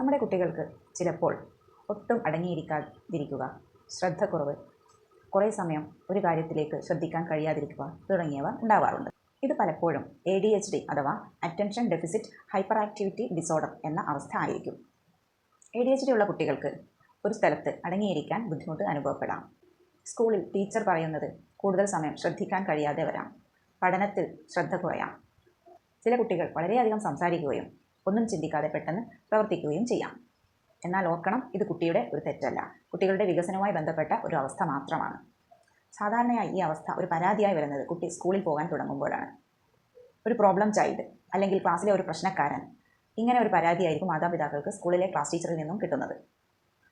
നമ്മുടെ കുട്ടികൾക്ക് ചിലപ്പോൾ ഒട്ടും അടങ്ങിയിരിക്കാതിരിക്കുക, ശ്രദ്ധക്കുറവ്, കുറേ സമയം ഒരു കാര്യത്തിലേക്ക് ശ്രദ്ധിക്കാൻ കഴിയാതിരിക്കുക തുടങ്ങിയവ ഉണ്ടാവാറുണ്ട്. ഇത് പലപ്പോഴും ADHD അഥവാ attention deficit hyper activity disorder എന്ന അവസ്ഥ ആയിരിക്കും. ADHD ഉള്ള കുട്ടികൾക്ക് ഒരു സ്ഥലത്ത് അടങ്ങിയിരിക്കാൻ ബുദ്ധിമുട്ട് അനുഭവപ്പെടാം. സ്കൂളിൽ ടീച്ചർ പറയുന്നത് കൂടുതൽ സമയം ശ്രദ്ധിക്കാൻ കഴിയാതെ വരാം. പഠനത്തിൽ ശ്രദ്ധ കുറയാം. ചില കുട്ടികൾ വളരെയധികം സംസാരിക്കുകയും ഒന്നും ചിന്തിക്കാതെ പെട്ടെന്ന് പ്രവർത്തിക്കുകയും ചെയ്യാം. എന്നാൽ ഓർക്കണം, ഇത് കുട്ടിയുടെ ഒരു തെറ്റല്ല, കുട്ടികളുടെ വികസനവുമായി ബന്ധപ്പെട്ട ഒരു അവസ്ഥ മാത്രമാണ്. സാധാരണയായി ഈ അവസ്ഥ ഒരു പരാതിയായി വരുന്നത് കുട്ടി സ്കൂളിൽ പോകാൻ തുടങ്ങുമ്പോഴാണ്. ഒരു പ്രോബ്ലം ചൈൽഡ് അല്ലെങ്കിൽ ക്ലാസ്സിലെ ഒരു പ്രശ്നക്കാരൻ, ഇങ്ങനെ ഒരു പരാതിയായിരിക്കും മാതാപിതാക്കൾക്ക് സ്കൂളിലെ ക്ലാസ് ടീച്ചറിൽ നിന്നും കിട്ടുന്നത്.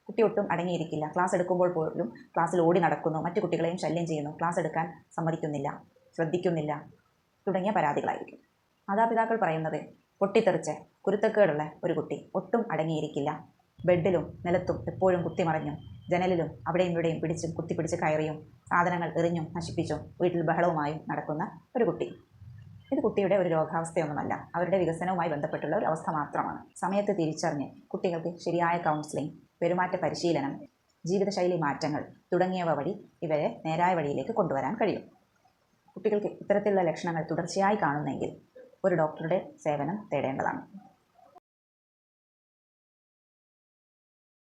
കുട്ടി ഒട്ടും അടങ്ങിയിരിക്കില്ല, ക്ലാസ് എടുക്കുമ്പോൾ പോലും ക്ലാസ്സിൽ ഓടി നടക്കുന്നു, മറ്റു കുട്ടികളെയും ശല്യം ചെയ്യുന്നു, ക്ലാസ് എടുക്കാൻ സമ്മതിക്കുന്നില്ല, ശ്രദ്ധിക്കുന്നില്ല തുടങ്ങിയ പരാതികളായിരിക്കും. മാതാപിതാക്കൾ പറയുന്നത് പൊട്ടിത്തെറിച്ച് കുരുത്തക്കേടുള്ള ഒരു കുട്ടി ഒട്ടും അടങ്ങിയിരിക്കില്ല, ബെഡിലും നിലത്തും എപ്പോഴും കുത്തിമറിഞ്ഞും ജനലിലും അവിടെയും ഇവിടെയും പിടിച്ചും കുത്തിപ്പിടിച്ച് കയറിയും സാധനങ്ങൾ എറിഞ്ഞും നശിപ്പിച്ചും വീട്ടിൽ ബഹളവുമായും നടക്കുന്ന ഒരു കുട്ടി. ഇത് കുട്ടിയുടെ ഒരു രോഗാവസ്ഥയൊന്നുമല്ല, അവരുടെ വികസനവുമായി ബന്ധപ്പെട്ടുള്ള ഒരു അവസ്ഥ മാത്രമാണ്. സമയത്ത് തിരിച്ചറിഞ്ഞ് കുട്ടികൾക്ക് ശരിയായ കൗൺസിലിംഗ്, പെരുമാറ്റ പരിശീലനം, ജീവിതശൈലി മാറ്റങ്ങൾ തുടങ്ങിയവ വഴി ഇവരെ നേരായ വഴിയിലേക്ക് കൊണ്ടുവരാൻ കഴിയും. കുട്ടികൾക്ക് ഇത്തരത്തിലുള്ള ലക്ഷണങ്ങൾ തുടർച്ചയായി കാണുന്നെങ്കിൽ ഒരു ഡോക്ടറുടെ സേവനം തേടേണ്ടതാണ്.